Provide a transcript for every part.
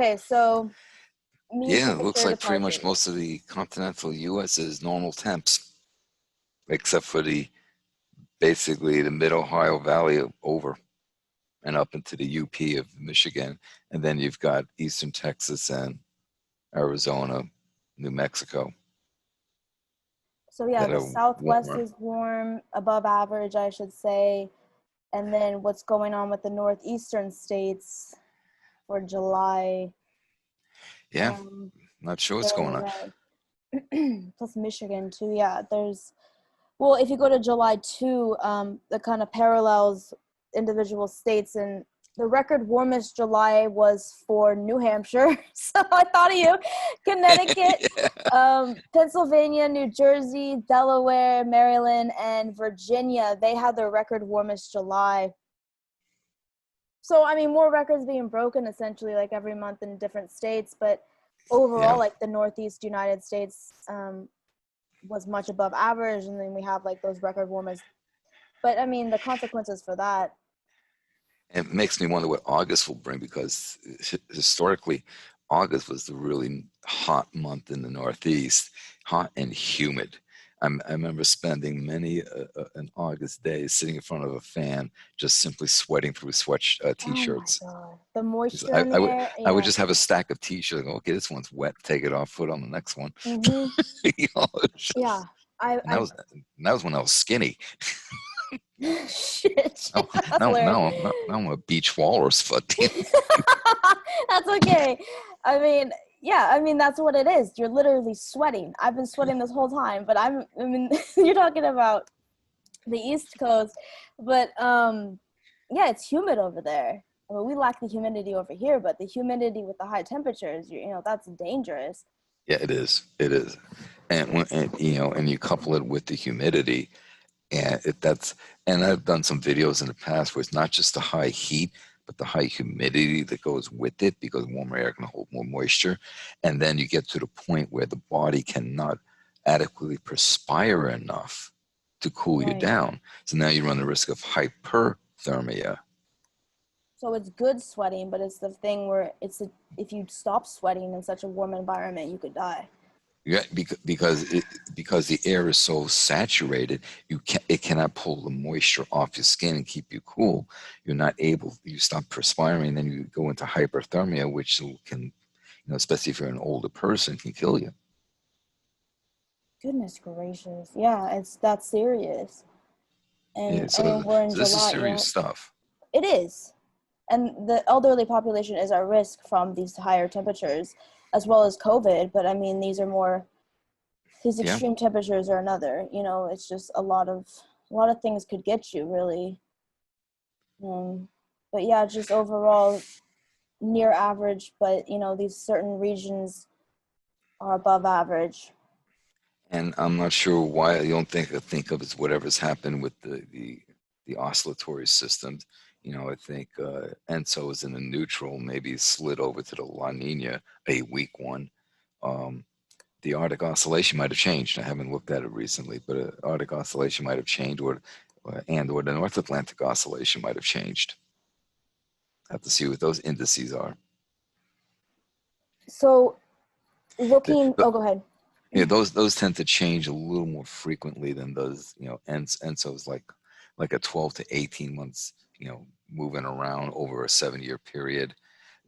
Okay, so Yeah, it looks temperature like pretty much departures. most of the continental U.S. is normal temps, except for basically the mid-Ohio Valley over and up into the UP of Michigan. And then you've got eastern Texas and Arizona, New Mexico So yeah, that the are Southwest warmer. is warm, above average, I should say. And then what's going on with the northeastern states for July? Yeah, Um, not sure what's they're going on. red. Plus Michigan too. Yeah, well, if you go to July 2, that kind of parallels individual states, and the record warmest July was for New Hampshire. So I thought of you. Connecticut, Yeah. Pennsylvania, New Jersey, Delaware, Maryland, and Virginia, they had their record warmest July. So, I mean, more records being broken essentially like every month in different states, but overall, Yeah. like the Northeast United States was much above average, and then we have like those record warmest. But I mean, the consequences for that. It makes me wonder what August will bring because historically, August was the really hot month in the Northeast, hot and humid. I remember spending many an August day sitting in front of a fan, just simply sweating through Oh my t-shirts. God, the 'Cause moisture in the air. I would Yeah. just have a stack of t-shirts. Go, okay, this one's wet. Take it off. Put on the next one. Mm-hmm. You know, Yeah. and that was when I was skinny. Shit. Now, That's hilarious. now I'm a beach walrus. But That's okay. I mean, yeah, I mean that's what it is. You're literally sweating. I've been sweating this whole time, but I mean, you're talking about the East Coast, but yeah, it's humid over there. I mean, we lack the humidity over here, but the humidity with the high temperatures, that's dangerous. yeah, it is. It is. And and you couple it with the humidity, and and I've done some videos in the past where it's not just the high heat, but the high humidity that goes with it because warmer air can hold more moisture, and then you get to the point where the body cannot adequately perspire enough to cool you Right. down. So now you run the risk of hyperthermia. So it's good sweating, but it's the thing where if you stop sweating in such a warm environment, you could die. Yeah, because the air is so saturated, it cannot pull the moisture off your skin and keep you cool. You're not able. You stop perspiring, then you go into hyperthermia, which can, especially if you're an older person, can kill you. Goodness gracious. Yeah, it's that serious. Yeah, And I so, mean, we're in so this is July. serious Yeah, stuff. it is. And the elderly population is at risk from these higher temperatures, as well as COVID. But I mean, these Yeah, extreme temperatures are another. It's just a lot of things could get you really. Um, but yeah, just overall near average. But these certain regions are above average. and I'm not sure why I don't think of as whatever's happened with the oscillatory systems. I think ENSO is in a neutral, maybe slid over to the La Nina, a weak one. Um, the Arctic Oscillation might have changed. I haven't looked at it recently, but Arctic Oscillation might have changed, or the North Atlantic Oscillation might have changed. Have to see what those indices are. So The, looking, the, oh, go ahead. yeah, those tend to change a little more frequently than does ENSO's like a 12 to 18 months moving around over a 7-year period.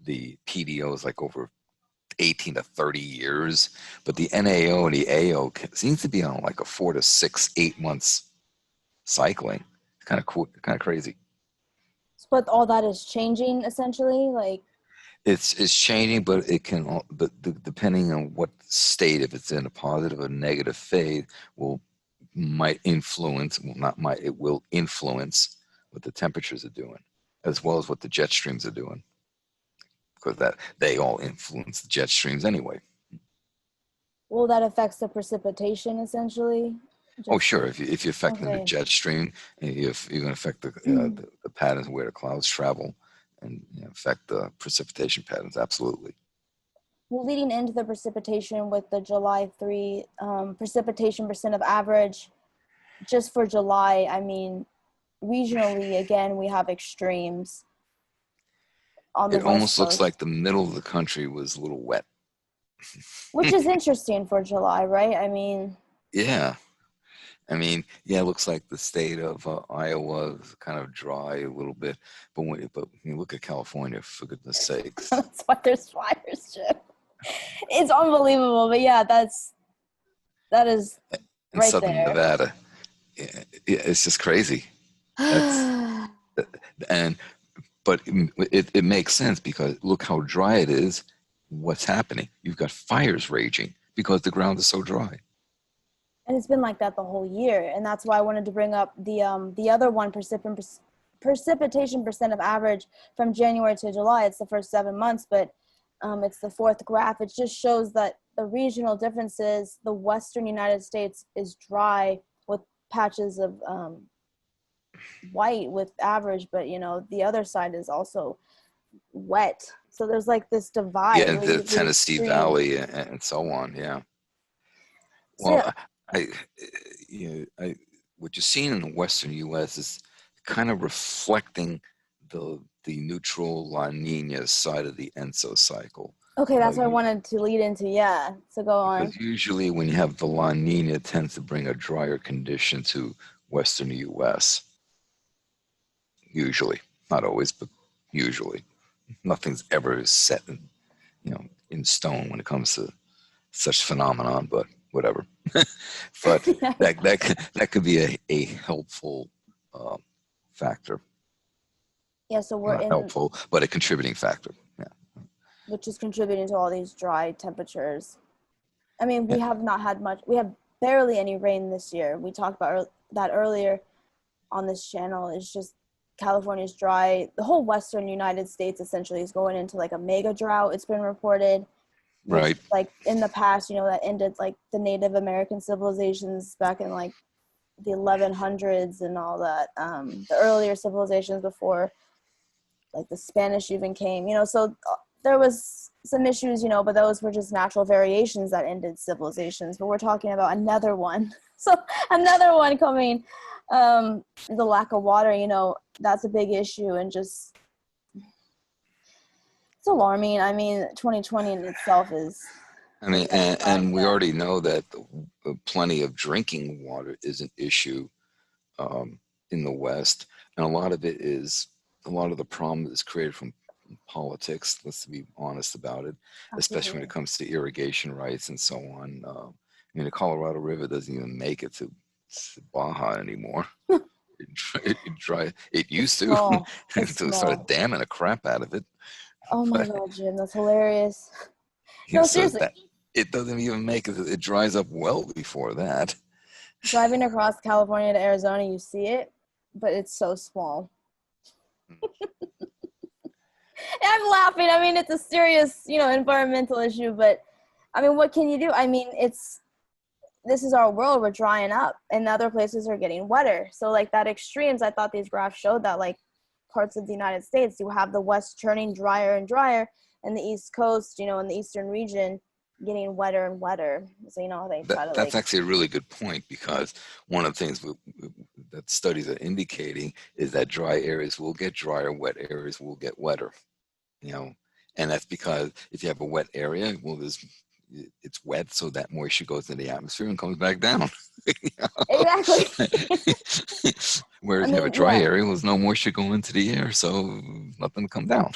The PDO is like over 18 to 30 years, but the NAO and the AO seems to be on like a 4 to 6, 8 months cycling. Kind of cool, kind of crazy. But all that is changing essentially, like. It's changing, but depending on what state, if it's in a positive or negative phase, might influence. Well, not might. It will influence what the temperatures are doing, as well as what the jet streams are doing, because that they all influence the jet streams anyway. Well, that affects the precipitation essentially. Oh, Just sure. If you're affecting the okay. jet stream, if you're going to affect the patterns where the clouds travel, and affect the precipitation patterns, absolutely. Well, leading into the precipitation with the July 3 precipitation percent of average, just for July, I mean, regionally, again, we have extremes. on the It West almost looks Coast, like the middle of the country was a little wet. which is interesting for July, right? I mean, Yeah. I mean, yeah, it looks like the state of Iowa is kind of dry a little bit, but when you look at California, for goodness sakes, that's why there's fires, Jim. It's unbelievable, but yeah, that is in right southern there. Nevada, it's just crazy. That's and but it makes sense because look how dry it is. What's happening? You've got fires raging because the ground is so dry. And it's been like that the whole year, and that's why I wanted to bring up the other one, precipitation percent of average from January to July. It's the first 7 months, but it's the fourth graph. It just shows that the regional differences. The western United States is dry with patches of white with average, but the other side is also wet. So there's like this divide Yeah, where the you get Tennessee extreme. Valley and so on. Yeah. So yeah, Well, I you know, what you're seeing in the Western U.S. is kind of reflecting the neutral La Nina side of the Enso cycle. okay, that's what I You, wanted to lead into. Yeah, so go on. because usually when you have the La Nina, it tends to bring a drier condition to Western U.S. Usually, not always, but usually. Nothing's ever set in stone when it comes to such phenomenon, but whatever. But that could be a helpful uh, factor. Yeah, so we're Not in, helpful, but a contributing factor. Yeah. which is contributing to all these dry temperatures. I mean, we Yeah. have not had much, we have barely any rain this year. We talked about that earlier on this channel. It's just California's dry. The whole western United States essentially is going into like a mega drought, it's been reported, which Right. like in the past, that ended like the Native American civilizations back in like the 1100s and all that. The earlier civilizations before like the Spanish even came, so there was some issues, but those were just natural variations that ended civilizations. But we're talking about another one. So another one coming, the lack of water, that's a big issue, and just it's alarming. I mean, 2020 in itself is I a mean, red flag. and we Yeah. already know that plenty of drinking water is an issue um, in the West, and a lot of the problem is created from politics. Let's be honest about it, especially when it Absolutely. comes to irrigation rights and so on. I mean, the Colorado River doesn't even make it to Baja anymore. It It's used to, small. It's so it started small. damming the crap out of it. Oh my But God, Jim, that's hilarious. No, so seriously, that it doesn't even make it. It dries up well before that. driving across California to Arizona, you see it, but it's so small. I'm laughing. I mean, it's a serious, environmental issue, but I mean, what can you do? I mean, this is our world. We're drying up, and other places are getting wetter. So, like that extremes, I thought these graphs showed that, like parts of the United States, you have the West turning drier and drier, and the East Coast, in the eastern region, getting wetter and wetter. So, they try to That's like, actually a really good point because one of the things that studies are indicating is that dry areas will get drier, wet areas will get wetter. You know, and that's because if you have a wet area, well, it's wet, so that moisture goes into the atmosphere and comes back down. exactly. I Whereas you have a mean, dry yeah. area, there's no moisture going into the air, so nothing to come down.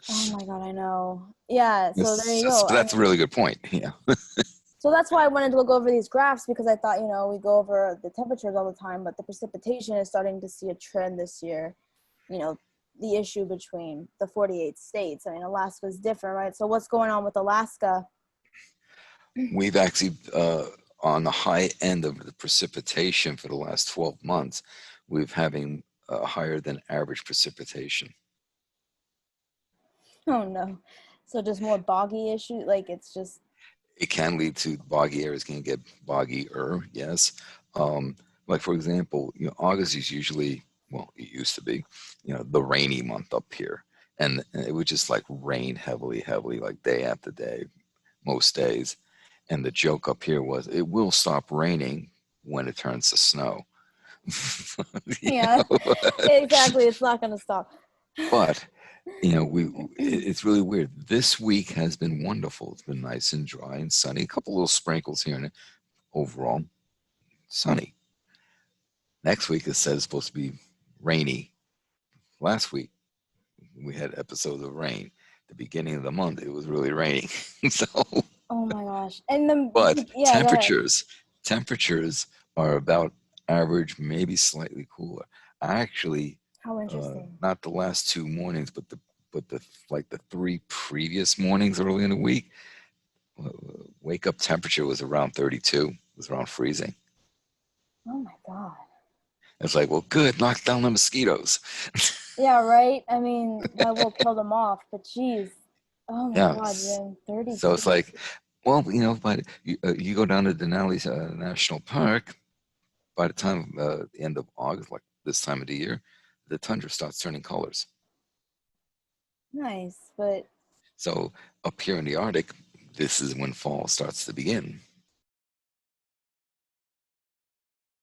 Oh my God, I know. Yeah. So there you go. But I that's a mean, really good point. Yeah. so that's why I wanted to look over these graphs, because I thought, we go over the temperatures all the time, but the precipitation is starting to see a trend this year. You know, the issue between the 48 states. I mean, Alaska is different, right? So what's going on with Alaska? We've actually, on the high end of the precipitation for the last 12 months, we've having higher than average precipitation. Oh no. So just more boggy issue. Like it's just, It can lead to boggy areas can get boggier, yes. Like for example, August is usually, well, it used to be, the rainy month up here. And it would just like rain heavily, heavily, like day after day, most days. And the joke up here was it will stop raining when it turns to snow. You yeah, know? exactly. It's not going to stop. But You know, it's really weird. This week has been wonderful. It's been nice and dry and sunny. A couple little sprinkles here and there. Overall, sunny. Next week it says it's supposed to be rainy. Last week we had episodes of rain. The beginning of the month it was really raining. So, Oh my gosh. And then, but yeah, go ahead. temperatures are about average, maybe slightly cooler. I actually, How interesting. not the last 2 mornings, but the like the 3 previous mornings early in the week, wake up temperature was around 32. It was around freezing. Oh my God. It's like, well, good, knock down the mosquitoes. Yeah, right? I mean, that will kill them off, but geez. Oh my Yeah. God, Jim. So 32. it's like, well, but you go down to Denali National Park, by the time the end of August, like this time of the year, the tundra starts turning colors. Nice, but So up here in the Arctic, this is when fall starts to begin.